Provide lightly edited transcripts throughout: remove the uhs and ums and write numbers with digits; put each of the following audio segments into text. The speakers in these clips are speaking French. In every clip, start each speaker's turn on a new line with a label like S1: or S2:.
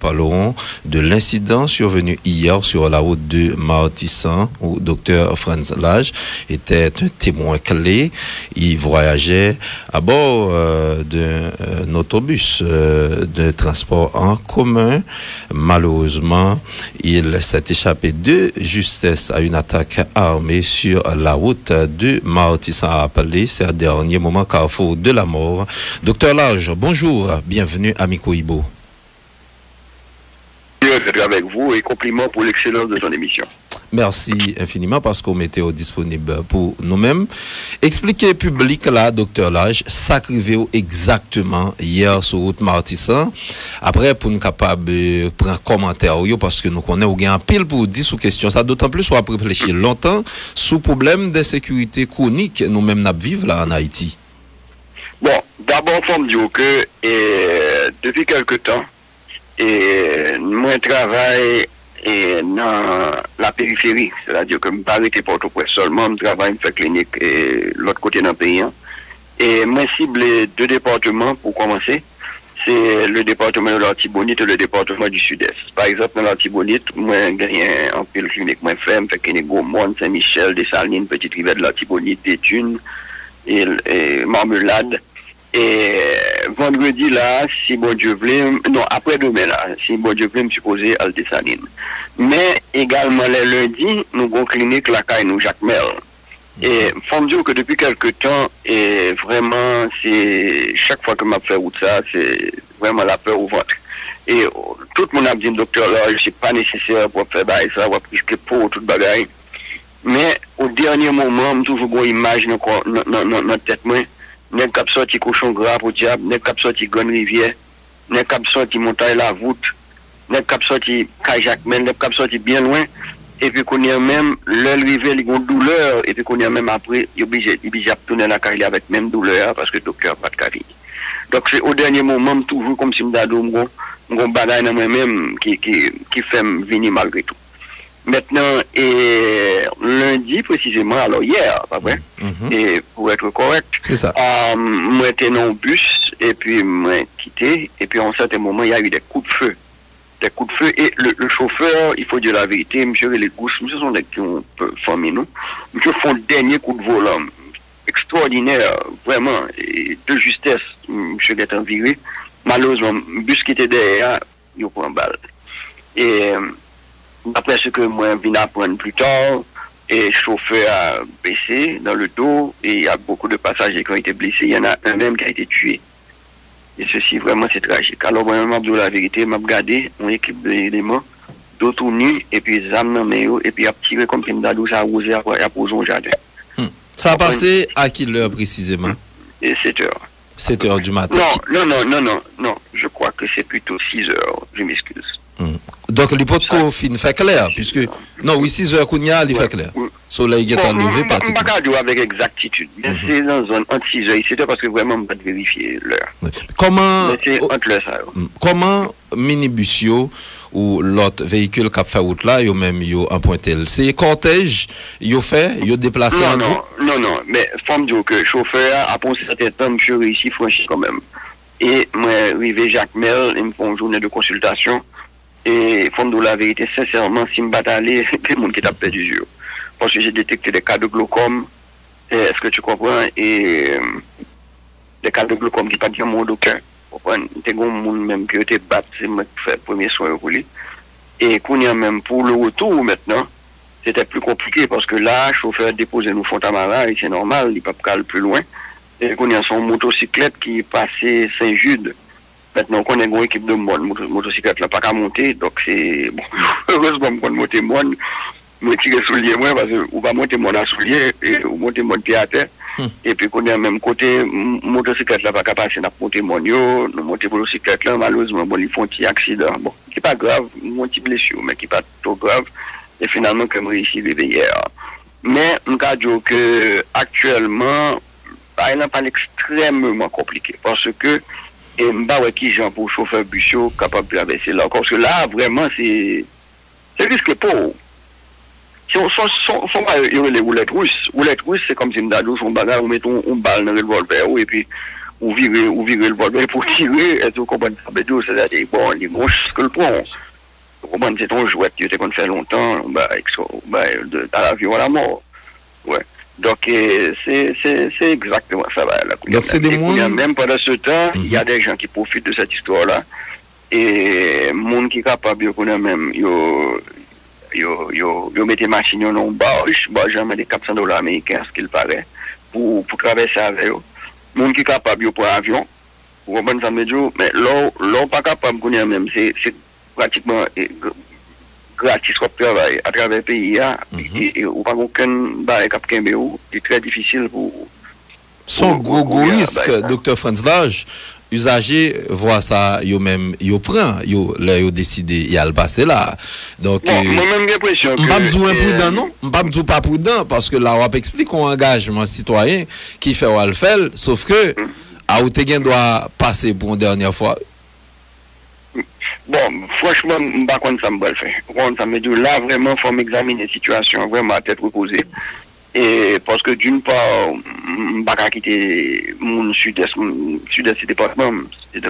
S1: parlerons de l'incident survenu hier sur la route de Martissan où Dr Franz Lage était un témoin clé. Il voyageait à bord d'un autobus de transport en commun. Malheureusement, il s'est échappé de justesse à une attaque armée sur la route de Martissan, a appelé ces derniers moments carrefour de la mort. Docteur Lage, bonjour, bienvenue à Mikoibo.
S2: Je suis avec vous et compliments pour l'excellence de son émission.
S1: Merci infiniment parce qu'on mettait disponible pour nous-mêmes. Expliquez public là, docteur Lage, s'acrivez exactement hier sur route Martissan. Après, pour nous capables de prendre commentaire, parce que nous connaissons ou un pile pour 10 sous question. Ça d'autant plus soit réfléchir longtemps sous problème de sécurité chronique nous-mêmes nous vivons là en Haïti.
S2: Bon, d'abord, il faut me dire que depuis quelque temps, moi travaille dans la périphérie, c'est-à-dire que je ne parle pas de Port-au-Prince seulement, je travaille dans la clinique et l'autre côté dans le pays. Et moi cible deux départements pour commencer, c'est le département de l'Artibonite et le département du Sud-Est. Par exemple, dans l'Artibonite, moi j'ai gagné un pile clinique, moi je fais clinique Gaumont, Saint-Michel, Dessalines, Petite Rivière de l'Artibonite, Béthune et Marmelade. Et vendredi là, si bon Dieu voulait, non, après-demain là, si bon Dieu voulait, me supposer à Dessalines. Mais également les lundis, nous avons clinique la caille nous Jacques Mel. Et faut me dire que depuis quelque temps, et vraiment, c'est chaque fois que m'a fait route ça, c'est vraiment la peur au ventre. Et tout le monde a dit, docteur, là, c'est pas nécessaire pour faire ça, pour risquer pour toute bagaille. Mais au dernier moment, j'ai toujours une image dans notre tête, moi. N'est cap sorti cochon gras pour diable, n'est cap sorti Gonne Rivière, n'est cap sorti montagne la voûte, n'est cap sorti Kajacmen, n'est cap sorti bien loin. Et puis qu'on y a même le rivière, il y a une douleur, et puis qu'on y a même après, il obligé de tourner la carrière avec même douleur parce que le docteur n'a pas de carrière. Donc c'est au dernier moment, toujours comme si je me un bagaille dans moi-même qui fait venir malgré tout. Maintenant, et lundi précisément, alors hier, pas vrai, et pour être correct,
S1: c'est ça.
S2: Moi j'étais dans le bus, et puis moi quitté, et puis en un certain moment, il y a eu des coups de feu. Des coups de feu, et le chauffeur, il faut dire la vérité, monsieur les gousses, monsieur sont des qui ont formé nous, monsieur font le dernier coup de volant, extraordinaire, vraiment, et de justesse, monsieur est viré, malheureusement, le bus qui était derrière, il prend balle. Et après ce que moi je viens apprendre plus tard, et le chauffeur a baissé dans le dos, et il y a beaucoup de passagers qui ont été blessés, il y en a un même qui a été tué. Et ceci vraiment c'est tragique. Alors moi je dis la vérité, je regardé une équipe d'éléments, d'autres nus, et puis ils ont et puis ils ont tiré comme une dadou, ça a arrosé, et a posé au jardin.
S1: Ça a passé à quelle heure précisément?
S2: Et 7 heures.
S1: 7 heures du matin.
S2: Non, je crois que c'est plutôt 6 heures, je m'excuse.
S1: Donc, l'hypothèse fin fait clair, puisque, non, oui, 6 heures qu'on y a, il fait clair. Soleil est enlevé,
S2: pratiquement. Je ne peux pas dire avec exactitude, mais c'est dans une zone entre 6 heures et 7 heures parce que vraiment, on ne peut pas vérifier l'heure.
S1: Comment,
S2: c'est entre l'heure, ça.
S1: Comment minibusio ou l'autre véhicule qui a fait route là, yo même yo emprunté, c'est cortège, yo fait, yo déplacé en groupe?
S2: Non, mais il faut me dire que le chauffeur, après un certain temps, monsieur réussi franchir quand même. Et moi, arrivé Jacques Mel, ils me font une journée de consultation. Et il faut me dire la vérité, sincèrement, si je me batte aller, c'est le monde qui t'a perdu du yeux. Parce que j'ai détecté des cas de glaucome, est-ce que tu comprends? Et des cas de glaucome qui ne pas dire mon docteur. Il y a des gens même qui ont été battus, c'est moi qui fais le premier soin pour lui. Et qu'on y a même pour le retour maintenant, c'était plus compliqué parce que là, le chauffeur déposé nous Fontamara, et c'est normal, il ne peut pas aller plus loin. Et qu'on y a son motocyclette qui passait Saint-Jude. Maintenant, on a une équipe de monde, motocyclette là, pas qu'à monter, donc c'est bon. Heureusement, on monte monde, je tire soulier moi, parce que on va monter mon à soulier, et on monte mon pied à terre. Et puis, qu'on est à même côté, motocyclette là, pas qu'à passer, on a monté mon yo, nous monter motocyclette là, malheureusement, bon, ils font un petit accident. Bon, qui pas grave, une petite blessure, mais qui pas trop grave. Et finalement, comme réussi lever hier. Mais, on peut dire que, actuellement, il n'est pas extrêmement compliqué, parce que, et m'ba qui gens pour chauffeur busio capable de traverser là parce que là vraiment c'est risque pour si on sont les roulettes russes c'est comme si m'dadou son bagage on met on balle dans le revolver et puis ou virer le bord pour tirer, et tout comprendre ça, c'est-à-dire, bon, les mouches que le pont. Vous comprenez, c'est ton jouet, tu sais qu'on fait longtemps, dans l'avion à la mort. Ouais. Donc, c'est exactement ça.
S1: Donc, c'est des gens.
S2: Même pendant ce temps, il y a des gens qui profitent de cette histoire-là. Et, monde qui est capable, même, yo mettent des machines en barge, jamais des $400 américains, ce qu'il paraît, pour traverser avec eux. Monde qui est capable, yo pour avion. Vous comprenez ça, mais l'on pas capable, même, c'est pratiquement gratis comme travail à travers le pays, et ou pas aucun barré cap Kembéou, c'est très difficile pour.
S1: Son gros risque, Dr. Franz Lage, usagers voient ça, yo même, yo prend, yo décidé, y a le passé là. Donc,
S2: moi-même, j'ai l'impression que.
S1: M'abdou imprudent, non? M'abdou pas prudent, parce que la WAP explique un engagement citoyen qui fait ou le faire, sauf que, à où te doit passer pour une dernière fois.
S2: Bon, franchement, je ne sais pas comment ça me fait. Ça me dit là, vraiment, il faut m'examiner la situation, vraiment à tête reposée. Et parce que d'une part, je ne peux pas quitter mon sud-est du département, c'est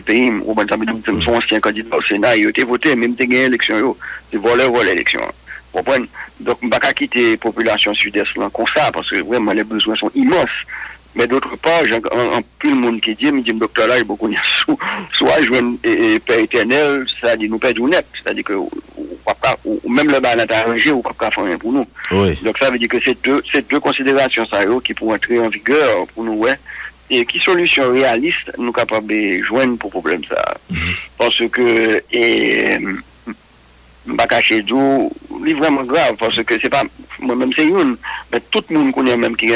S2: pays, ça me dit que son ancien candidat au Sénat, il a été voté, même si il a gagné l'élection, c'est voler l'élection. Donc, je ne peux pas quitter la population sud-est comme ça, parce que vraiment, les besoins sont immenses. Mais d'autre part, j'ai un peu de monde qui dit, docteur là, il y a beaucoup de soit je veux paix éternelle, c'est-à-dire nous perdons net, c'est-à-dire que même le bain arrangé, ou pas faire rien pour nous.
S1: Oui.
S2: Donc ça veut dire que c'est deux considérations ça, qui pourront entrer en vigueur pour nous, ouais. Et qui solution réaliste nous capables de joindre pour problème ça. Parce que, pas cacher d'où, c'est vraiment grave, parce que c'est pas, moi-même c'est une, mais tout le monde connaît même qui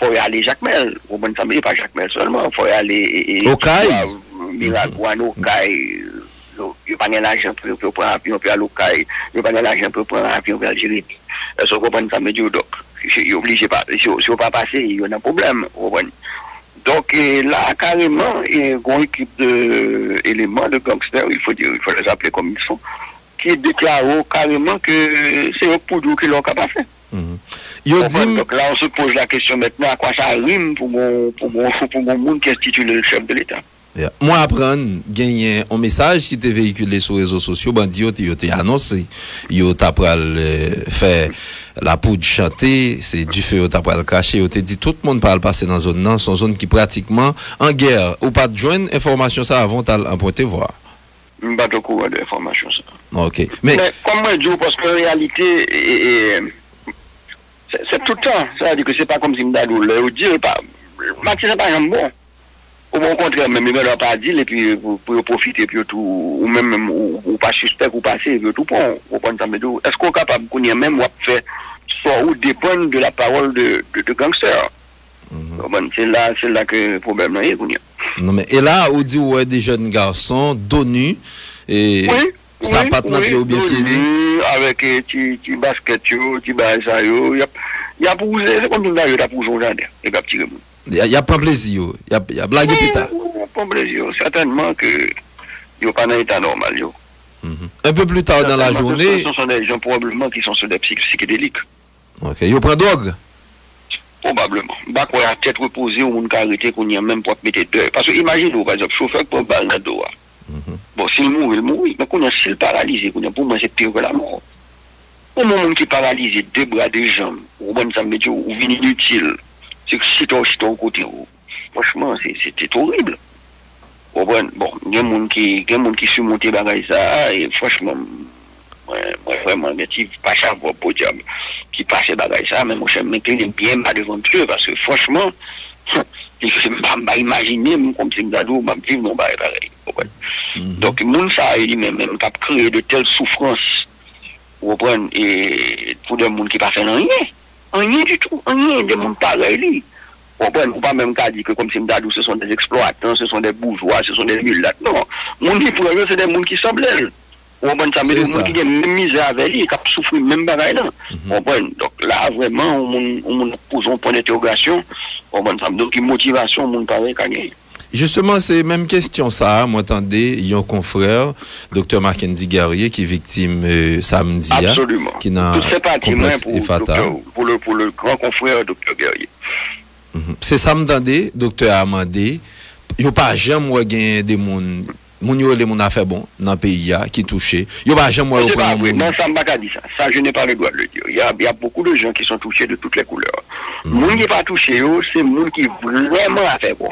S2: faut y aller Jacques Mel, ou bon ça pas Jacques Mel seulement, faut y aller
S1: au Caille,
S2: Miragouane, au Caille, il pas l'argent pour prendre avion pour aller au Caille, il pas l'argent pour prendre avion pour Algérie. Est-ce que ça me dit donc, je obligé pas, si on pas passer, il y a un problème, donc là carrément il y a une équipe d'éléments de gangsters, il faut les appeler comme ils sont, qui déclarent carrément que c'est eux pour nous qui l'ont capable faire. Donc là, on se pose la question maintenant à quoi ça rime pour mon monde qui est titulé le chef de l'État.
S1: Moi, apprendre, gagner un message qui était véhiculé sur les réseaux sociaux, bandit, il a annoncé, il a fait la poudre chanter, c'est du feu, il a caché, il a dit tout le monde parle passer dans zone non, son zone qui pratiquement en guerre, ou pas de joindre information ça avant d'emporter voir.
S2: Je ne sais pas beaucoup d'informations ça.
S1: Ok. Mais
S2: comme moi je dis, parce qu'en réalité, c'est tout le temps. C'est-à-dire que c'est pas comme si Mdadou le dit, Mathieu, c'est pas un bon. Au contraire, même il ne l'a pas dit, et puis pour profiter, puis tout, ou même, ou pas suspect, ou passer, puis tout, est-ce qu'on est capable, qu'on y a même, faire, soit ou dépendre de la parole de gangsters? C'est là que le problème est, qu'on y a.
S1: Non, mais, et là, on dit, ouais, des jeunes garçons, donnus, et ça pas de ou bien
S2: avec petit basket, petit bazar, il y a pour c'est comme ça, il y a pour son jardin, et puis petit remous.
S1: Il y a pas plaisir, il y a blague et pétard.
S2: Il y a pas plaisir, certainement que il n'y a pas dans l'état normal.
S1: Un peu plus tard dans la journée.
S2: Ce sont des gens probablement qui sont sur des psychédéliques.
S1: Ok, ils prennent drogue?
S2: Probablement. Bah, quoi, à tête reposée, ou on a arrêté qu'on y a même pas mettre dehors. Parce que imaginez, par exemple, chauffeur pour balle dans le dos. Bon, s'il mourit, il mourit. Mais qu'on a s'il paralysé, qu'on a pour moi, c'est pire que la mort. Au moment qui est paralysé, deux bras, deux jambes, ou bon, ça me dit, ou vient inutile. C'est que si ton côté, franchement, c'était horrible. Bon, il y a des gens qui surmontent les bagages ça, et franchement, moi, vraiment, je pas savoir pour dire qui passe les bagages ça, mais moi, je m'incline bien mal devant Dieu, parce que franchement, je ne peux pas imaginer, comme si je vivre dans pareil. Donc, le monde, ça, il même pas créer de telles souffrances, et pour des gens qui ne fait rien. Rien du tout, rien de monde pareil. On ne peut pas même dire que comme si Mdadou, ce sont des exploitants, ce sont des bourgeois, ce sont des mulâtres. Non, mon dit pour eux, c'est des gens qui semblent. On peut ça, mais des gens qui ont même misère avec lui, qui souffrent même pareil là. Donc là, vraiment, on pose un point d'interrogation. Donc, une motivation, on pareil gagner.
S1: Justement, c'est même question ça. Moi, attendez, il y a un confrère, Dr. Mackenzie Guerrier, qui est victime samedi.
S2: Absolument.
S1: Qui n'a
S2: pas complexe et fatal. Pour le grand confrère, Dr. Guerrier.
S1: C'est ça m'entendez, docteur Amandé. Yo pas jamais gagné des moun yo les moun a fait bon dans le pays qui touché. Yo pas jamais
S2: non, ça m'a pas dit ça. Ça je n'ai pas le droit de le dire. Il y a beaucoup de gens qui sont touchés de toutes les couleurs. Moun qui pas touché c'est moun qui vraiment a fait bon.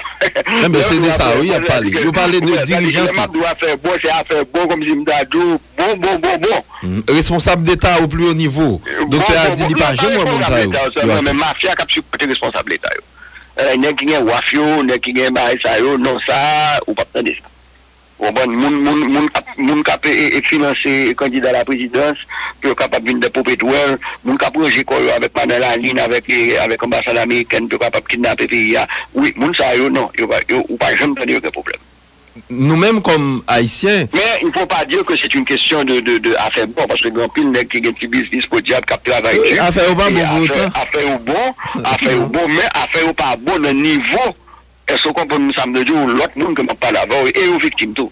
S1: Mais c'est de ça, oui, il a parlé. Yo parlé de dirigeants qui
S2: doit faire bon, c'est à faire bon comme si m'dadou bon.
S1: Responsable d'État au plus haut niveau. Docteur a dit il pas jamais bon ça.
S2: Mais mafia qui a supporté responsable d'État. N'est qui gagne wafio, n'est qui gagne bail ça non ça ou pas attendre ça. Bon moun cap et financer candidat à la présidence pour capable venir de pétrole, moun cap projet avec panel en ligne avec ambassade américaine pour capable kidnapper pays. Oui, moun ça non, ou pas jamais pas de problème.
S1: Nous-mêmes comme Haïtiens.
S2: Mais il ne faut pas dire que c'est une question de affaire bon, parce que grand pile nèg qui a un petit business pour diable qui travaille dessus.
S1: Affaire au bon,
S2: affaire au bon, mais affaire au pas bon le niveau. Est-ce qu'on peut nous samedi dire l'autre monde que m'a pas d'abord et aux victimes tout.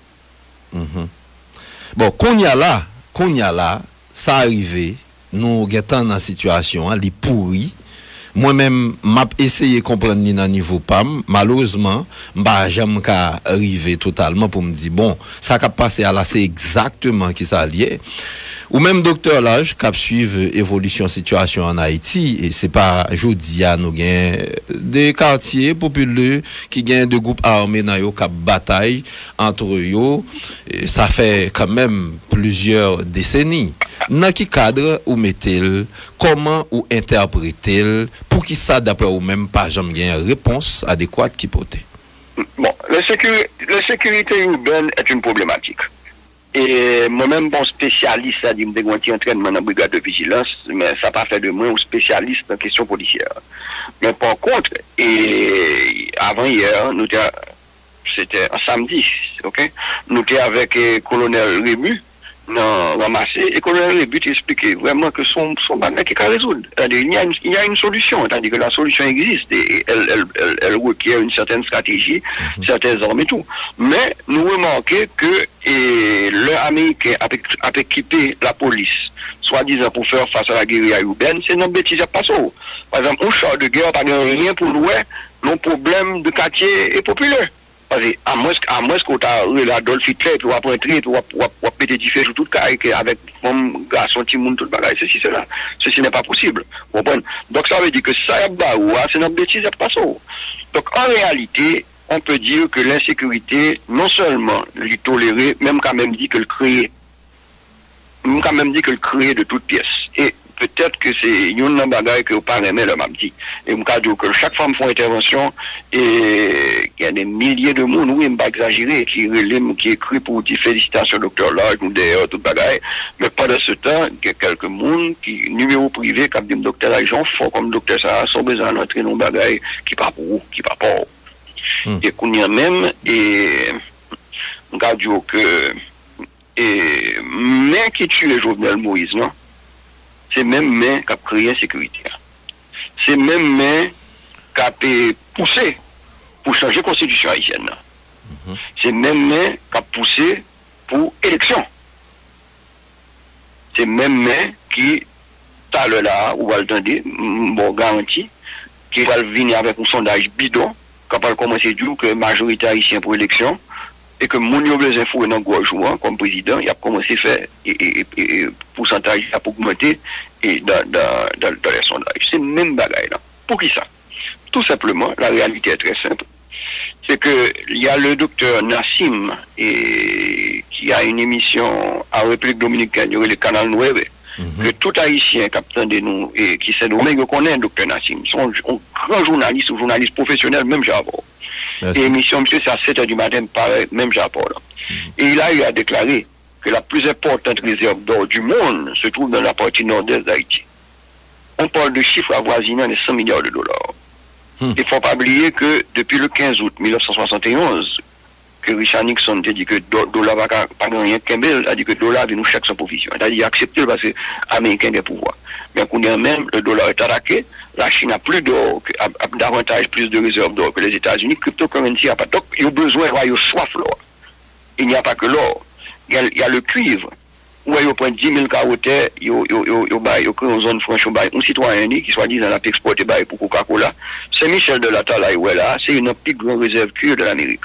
S1: Bon, qu'on y a là, ça arrivé, nous guettons dans la situation, les pourris. Moi-même, m'a essayé de comprendre ni dans niveau PAM. Malheureusement, m'ba jamais qu'à arriver totalement pour me dire, bon, ça qui passé à là, c'est exactement qui ça lié. Ou même docteur Lage, qui suivre évolution situation en Haïti, et c'est pas jeudi à nous gain des quartiers populaires qui gagnent de groupes armés dans yo qui bataille entre eux, ça fait quand même plusieurs décennies. Dans quel cadre ou mettez-le, comment ou interprétez-le, pour qui ça d'après ou même pas jamais gain réponse adéquate qui porte.
S2: Bon, la sécurité urbaine est une problématique. Et moi-même, bon spécialiste, ça dit, je suis entraînement dans la brigade de vigilance, mais ça n'a pas fait de moi un spécialiste en question policière. Mais par contre, et avant hier, c'était un samedi, ok? Nous étions avec le colonel Rébu, non, ramassé, et le colonel Rébu expliquait vraiment que son bagage qui peut résoudre. Il y a une solution, c'est-à-dire que la solution existe, et elle requiert une certaine stratégie, certaines armes et tout. Mais nous remarquons que l'Américain a équipé la police, soi-disant pour faire face à la guérilla urbaine, c'est une bêtise à passer. Par exemple, un char de guerre, pas rien pour nous, nos problèmes de quartier et populaire. Parce que, à moins qu'on t'a Adolf Hitler, puis on va rentrer, puis on va péter du feu sur tout le cas, avec mon garçon, petit monde, tout le bagage, ceci n'est pas possible. Vous comprenez? Donc, ça veut dire que ça, c'est une bêtise à passer. Donc, en réalité, on peut dire que l'insécurité, non seulement lui tolérer, même quand même dit que le créer. Même quand même dit que le créer de toutes pièces. Et peut-être que c'est une bagaille que vous parlez, mais le m'a dit. Et je me dis que chaque fois font intervention, et il y a des milliers de monde, oui, je ne vais pas exagérer, qui écrit pour dire félicitations, docteur Lage, ou d'ailleurs, tout bagaille. Mais pendant ce temps, il y a quelques monde qui, numéro privé, qui dit docteur Lage, fort comme docteur Sarah, sont besoin d'entrer dans bagaille qui pas pour vous, qui pas pour. Et qu'on y a même, et on garde que, mais qui tue Jovenel Moïse, non? C'est même main qui a créé l'insécurité. C'est même main qui a poussé pour changer la constitution haïtienne. C'est même main qui a poussé pour élection. C'est même main qui, tout là, ou va le tendre, bon, garantie, qui va venir avec un sondage bidon, qui va commencer à dire que la majorité haïtienne pour élection, et que mon besoin info dans gros jouant comme président, il a commencé à faire et pourcentage a augmenté et dans les sondages. C'est même bagaille là. Pour qui ça? Tout simplement, la réalité est très simple. C'est que il y a le docteur Nassim qui a une émission à République Dominicaine, le canal 9. Que tout haïtien qui de nous et qui sait nous, mais qu'on connaît le docteur Nassim, sont un grand journaliste ou journaliste professionnel, même Japon. Et l'émission, monsieur, c'est à 7h du matin, pareil, même Japon. Et il a déclaré que la plus importante réserve d'or du monde se trouve dans la partie nord-est d'Haïti. On parle de chiffres avoisinant les 100 milliards de dollars. Il ne faut pas oublier que depuis le 15 août 1971, que Richard Nixon a dit que le dollar va pas gagner Kembel, a dit que le dollar vient nous chaque sans provision. C'est-à-dire accepter parce que l'Américain a pouvoir. Mais quand même, le dollar est attaqué, la Chine a plus d'or, a davantage plus de réserves d'or que les États-Unis, cryptocurrency a pas. Donc, il y a besoin, il y a soif l'or. Il n'y a pas que l'or. Il y a le cuivre. ouais, ils prennent 10 000 carottes, ils créent une zone franche, un citoyen qui soit disant la exporté pour Coca-Cola. C'est Michel de la Talaye, là, c'est une plus grande réserve cuivre de l'Amérique.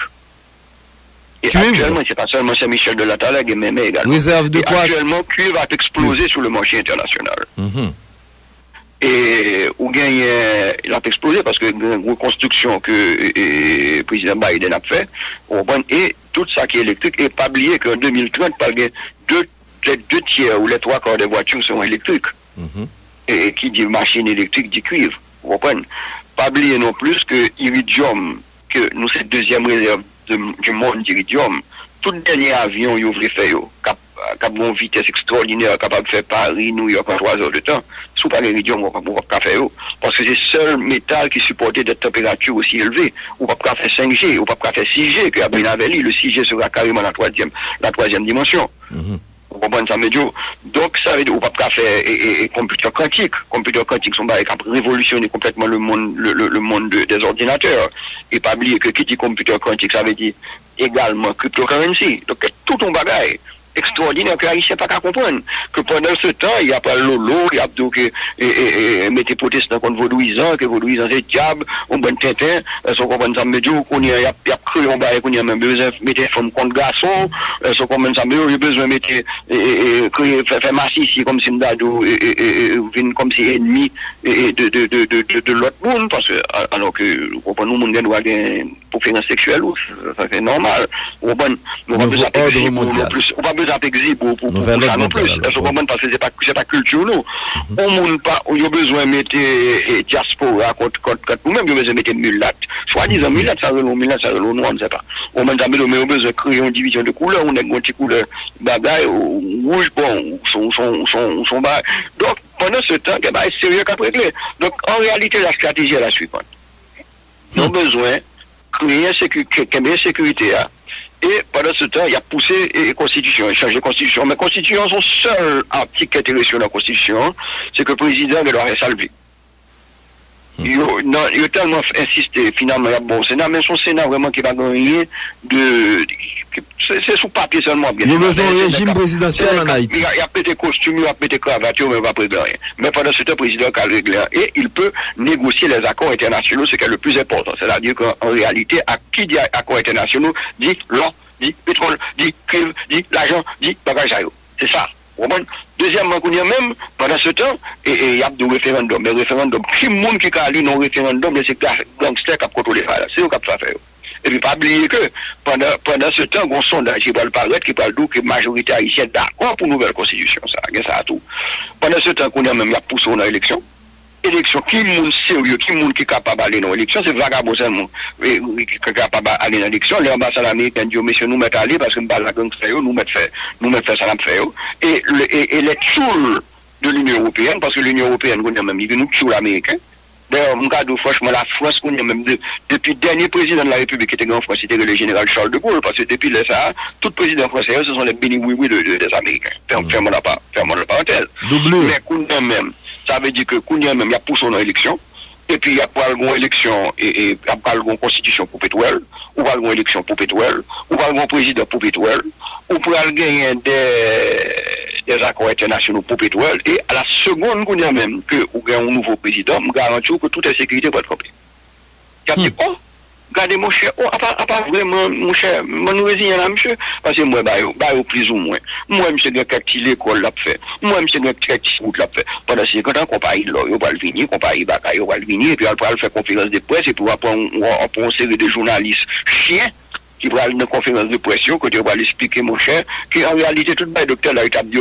S2: Et actuellement, c'est pas seulement Saint-Michel de la Talague, mais également.
S1: Réserve de quoi?
S2: Actuellement, cuivre va exploser sur le marché international. Et ou gagne, il a explosé parce que une reconstruction que le président Biden a fait, et tout ça qui est électrique, et pas oublier qu'en 2030, les 2 tiers ou les 3 quarts des voitures seront électriques. Et qui dit machine électrique dit cuivre. Vous comprenez? Pas oublier non plus que l'iridium, que nous c'est deuxième réserve du monde d'iridium, tout dernier avion il ouvre fait cap une vitesse extraordinaire capable de faire Paris New York en 3 heures de temps sous pas l'iridium on pas faire parce que c'est le seul métal qui supportait des températures aussi élevées ou pas faire 5G ou pas faire 6G que Abinaveli le 6G sera carrément la troisième dimension. Vous comprenez ça, Médio? Donc, ça veut dire, ou pas faire computer quantique. Computer quantique sont qui ont révolutionné complètement le monde des ordinateurs. Et pas oublier que qui dit computer quantique, ça veut dire également cryptocurrency. Donc, tout ton bagage extraordinaire que Haïtien pas qu'à comprendre. Que pendant ce temps, il y a pas Lolo, il y a donc mettez protestants contre vaudouisants, que vaudouisants c'est diable, on bon tintin, so comprendre ça Médio, qu'on y a cru on va qu'on y a même besoin mettre femme contre garçon, so comprendre ça Médio, il y a besoin mettre créer faire massif comme si m'dado vinn comme si ennemi de l'autre monde parce que alors que nous monde doit avoir préférence sexuelle ça c'est normal. On pas besoin d'exhiber pour ça non plus. Parce que c'est pas culture nous. On monde pas il y a besoin mettre diaspora contre nous-mêmes, il y a besoin mettre mulâtre. Soi-disant mulâtre ça relou noir, on ne sait pas. On m'a dit mais on besoin créer une division de couleurs, on a une petite couleur bagaille rouge bon son bas. Donc pendant ce temps, il y a sérieux qu'à régler. Donc en réalité la stratégie est la suivante. Nous avons besoin créer une sécurité. Et pendant ce temps, il y a poussé la Constitution, changer la Constitution. Mais la Constitution, son seul article qui est intéressant sur la Constitution, c'est que le président doit rester salvé. Il a tellement insisté, finalement, il y a bon Sénat, mais son Sénat vraiment qui va gagner de. C'est sous papier seulement.
S1: Il y a besoin d'un régime présidentiel en Haïti.
S2: Il a pété costume, il a pété cravature, mais il va pas régler rien. Mais pendant ce temps, le président a réglé. Et il peut négocier les accords internationaux, ce qui est le plus important. C'est-à-dire qu'en réalité, à qui dit accords internationaux, dit l'or, dit pétrole, dit cuivre, dit l'argent, dit bagage. C'est ça. Deuxièmement, même pendant ce temps, il y a des référendums. Mais référendum, qui monde qui a allé dans le référendum, c'est gangster qui a contrôlé ça. C'est eux qui ont fait. Et puis, pas oublier que pendant ce temps, on sondage qui va le paraître, qui parle d'où que la majorité haïtienne d'accord pour une nouvelle constitution. Ça a tout. Pendant ce temps, qu'on a même poussé dans l'élection. Élection, qui est sérieux, qui est capable d'aller dans l'élection, c'est vagabond seulement. Qui est capable d'aller dans l'élection, les ambassades américaines disent, messieurs, nous mettons aller parce que nous ne pouvons pas nous mettre ça dans le et les tools de l'Union européenne, parce que l'Union européenne, on a même mis nous tools américains. D'ailleurs, franchement, la France, qu'on a même depuis le dernier président de la République qui était en France, c'était le général Charles de Gaulle, parce que depuis ça, tout président français, ce sont les béni-oui-oui des Américains. Fermons la parenthèse. Mais qu'on a même, ça veut dire que qu'on a même, il y a poussé dans l'élection, et puis il y a pas une élection, et il y a pas une constitution pour pétrole, ou pas une élection pour pétrole, ou pas un président pour pétrole, ou pour gagner des accords internationaux pour pétrole, et à la seconde qu'on a même que vous avez un nouveau président, je garantis que toute la sécurité va être trompée. Il y a dit, oh, regardez mon cher, oh, à part vraiment, mon cher, mon résident là, monsieur, parce que moi, au plus ou moins. Moi, monsieur, j'ai quelques l'école l'a fait. Moi, monsieur, j'ai quelques routes l'a fait. Pendant 50 ans, qu'on paye là, on va le venir, qu'on paye bagaille, on va le venir, et puis on va faire conférence de presse, et puis on va prendre une série de journalistes chiens, qui va aller dans une conférence de presse, que tu vas l'expliquer, mon cher, qu'en réalité, tout le docteur là, il a dit,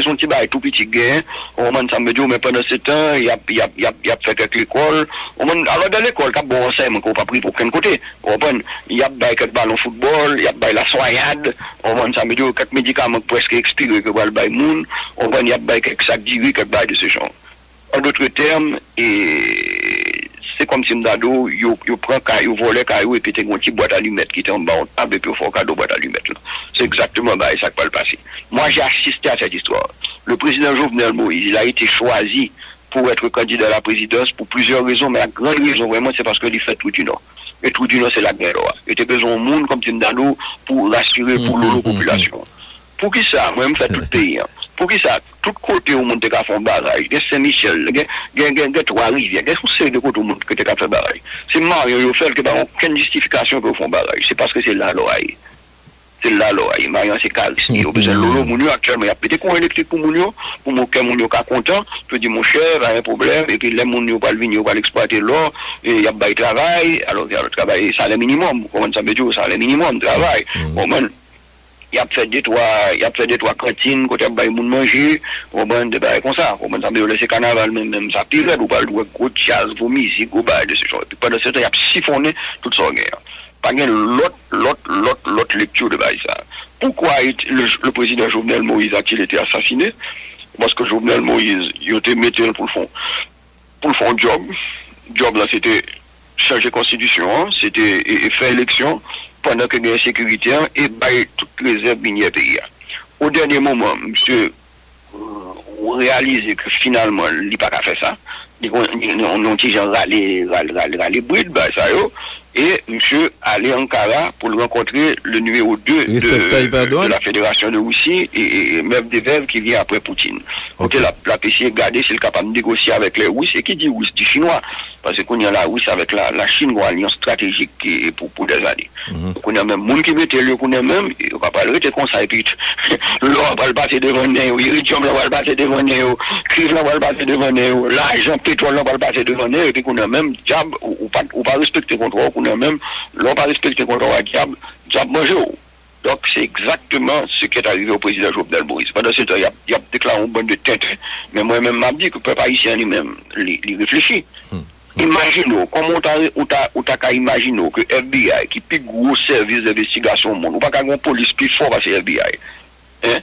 S2: son petit bail tout petit gain, on m'a dit, mais pendant ce temps, il a fait quelques écoles, alors dans l'école, il y a bon enseignement qu'on n'a pas pris pour aucun côté, il y a quelques ballons football, il y a la soignade, on m'a dit, quelques médicaments presque expirés que va le bail moun, il y a quelques sacs d'ivry, quelques bails de ce genre. En d'autres termes, c'est comme si m'dado yo prend caillou volé caillou et puis t'es une petite boîte à allumettes qui était en bas on table et puis on fait un cadeau boîte à allumettes là. C'est exactement ça qui va le passer. Moi j'ai assisté à cette histoire. Le président Jovenel Moïse, il a été choisi pour être candidat à la présidence pour plusieurs raisons, mais la grande raison vraiment c'est parce qu'il fait tout du Nord. Et tout du Nord c'est la guerre. Il était besoin de monde comme M'dado pour rassurer pour la population. Pour qui ça? Moi je fais tout le pays. Pour qui ça, tout côté où monde te ka font bagaille, il y a Saint-Michel, il y a Trois-Rivières, il y a une série de côtés où monde que te ka fait bagaille. C'est Mario yo fait que pas aucune justification pour font bagaille, c'est parce que c'est là l'oreille. C'est là l'oreille, Marion c'est charisme. Au besoin lolo mounio actuellement, il y a peut-être qu'on électrique pour mounio, pour mon cœur mounio ka content, tu dis mon cher, il y a un problème et puis les mounio pas le venir pas l'exploiter l'or et il y a bail travail, alors il y a le travail salaire minimum, comment ça veut dire salaire minimum travail. Bon il a fait des trois cantines côté bail moun manger on ban de bail comme ça on s'en laisser carnaval même ça pire ou pas le gros jazz pour musique ou bail de ce genre pendant ce temps il a siphonné tout ça pas l'autre lecture de bail ça pourquoi le président Jovenel Moïse a-t-il été assassiné parce que Jovenel Moïse il était metté pour le fond job là c'était changer constitution c'était faire élection pendant que les sécuritaires et bail toutes les réserves minières pays. Au dernier moment, monsieur réalise que finalement, il n'a pas fait ça. On a dit râler bride, ça et monsieur allait en Ankara pour le rencontrer le numéro 2 de la Fédération de Russie et même des Verves qui vient après Poutine. Okay. La PC regarder s'il est capable de négocier avec les Russes et qui dit Russes, dit Chinois. Parce qu'on y a la Russie avec la Chine, une alliance stratégique pour des années. On a même monde qui mettait le qu'on a même, on va pas le rester comme ça et puis l'or va le passer devant nous, l'iridium va le passer devant nous, cuivre va le passer devant nous, l'argent, pétrole va le passer devant nous et puis qu'on a même diable ou pas respecter contrôle, qu'on a même l'on pas respecter contrôle à diable manger. Donc c'est exactement ce qui est arrivé au président Jovenel Moïse. Pendant ce temps, il y a déclaré une bonne de tête, mais moi-même m'a dit que le peuple haïtien lui-même, il réfléchit. Imaginez, comment on t'a imaginé que FBI, qui est le plus gros service d'investigation au monde, ou pas qu'un police plus fort que FBI, hein?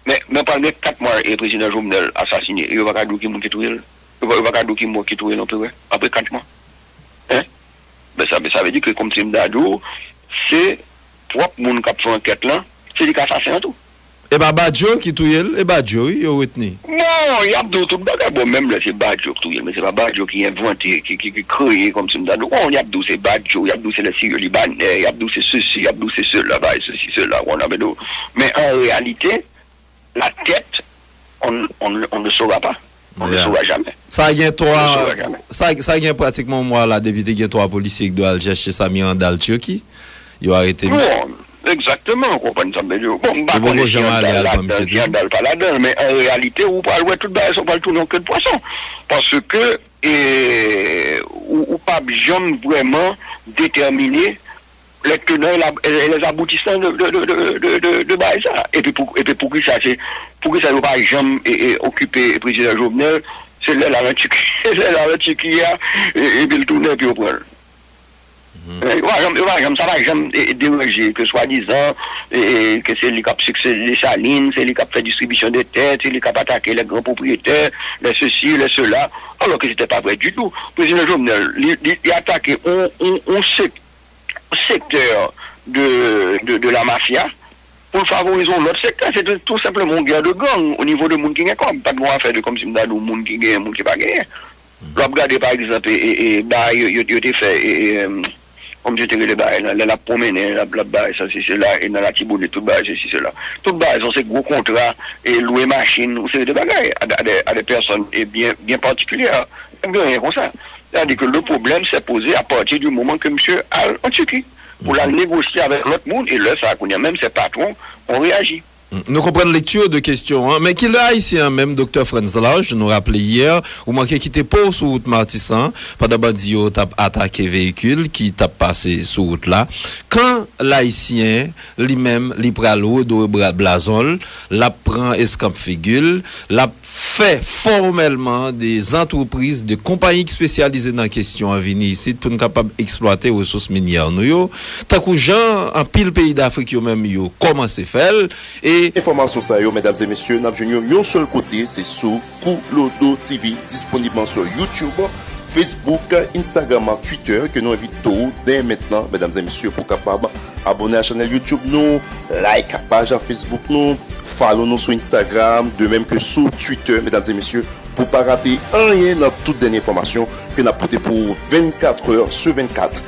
S2: Mais pendant 4 mois, le président Jovenel assassiné, il va pas dire qu'il est tué. Il va pas dire qu'il est tué non plus, après 4 mois. Hein? Mais ça veut dire que comme c'est Mdadou, c'est propre monde qui a fait enquête là, c'est lui qui a assassin tout.
S1: Et bah Badjo qui touye, et Badjo, il a retenu.
S2: Non, il y a d'autres bagages. Bon, même là, c'est Badjo qui touye, mais c'est pas Badjo qui a inventé, qui crée comme ça. Donc, il y a d'autres, c'est Badjo, il y a d'autres, c'est le Syrie libanais, il y a d'autres, c'est ceci, il y a d'autres, c'est cela, ceci, cela, on avait d'autres. Mais en réalité, la tête, on ne saura pas. On ne saura jamais.
S1: Ça y a pratiquement, moi, là, d'éviter qu'il y ait 3 policiers qui doivent chercher Sami Andal Turquie. Ils ont arrêté.
S2: Bon, exactement, on comprend ça. Bon, pas là-dedans, mais en réalité, on parle tout bas, on parle tout non que de poisson. Parce que, ou pas jamais vraiment déterminer les tenants et les aboutissants de ça. Et puis pour qui ça, c'est, pour que ça ne pas jamais occuper le président Jovenel, c'est là la qui et puis le tourner et puis au point. Ça va jamais déranger que soi-disant que c'est lui qui a succès les salines, c'est lui qui a fait distribution de terres, c'est lui qui a attaqué les grands propriétaires, les ceci, les cela, alors que c'était pas vrai du tout. Le président Jovenel, il a attaqué un secteur de la mafia pour favoriser l'autre secteur. C'est tout simplement une guerre de gang au niveau de monde qui est comme pas de bon affaire de comme si on a des monde qui gagne, monde qui pas gagné. Regardez par exemple il était fait comme je te dis, la promener, la ça c'est là, et dans la Tiboune, tout bas, c'est cela. Tout bas, c'est gros contrat, et louer machine, ou c'est des bagailles, à des personnes bien particulières. Rien comme ça. C'est-à-dire que le problème s'est posé à partir du moment que monsieur a en Turquie, pour la négocier avec l'autre monde, et là, ça, même ses patrons ont réagi.
S1: Nous comprenons lecture de questions, hein? Mais qu'il a ici même Dr. Franz Lage, nous rappelé hier, ou manqué qui était pas sur route Martissan, pendant bandio t'a attaqué véhicule qui t'a passé sur route là. Quand l'haïtien, lui-même, li pralo de blazol, la prend escamp figule, la fait formellement des entreprises, de compagnies spécialisées dans la question à venir ici pour nous capables d'exploiter les ressources minières. Nous, tant que gens en pile pays d'Afrique, même, yo commencé faire et
S3: information ça mesdames et messieurs, n'a un seul côté, c'est sur Koulodo TV, disponible sur YouTube, Facebook, Instagram, Twitter, que nous invitons dès maintenant, mesdames et messieurs, pour capable abonner à la chaîne YouTube nous, like la page Facebook nous, follow nous sur Instagram, de même que sur Twitter, mesdames et messieurs, pour ne pas rater rien dans toute dernière information que nous avons portée pour 24 heures sur 24.